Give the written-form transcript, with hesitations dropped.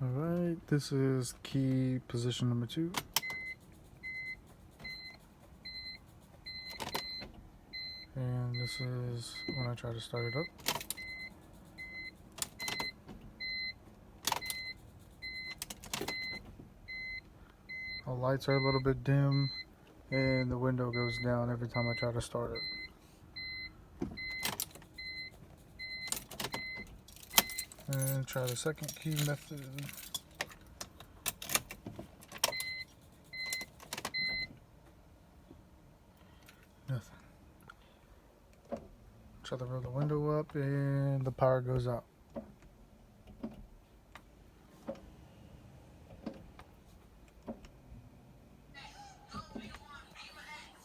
Alright, this is key position number 2. And this is when I try to start it up. The lights are a little bit dim and the window goes down every time I try to start it. And try the second key method. Nothing. Try to roll the window up and the power goes out.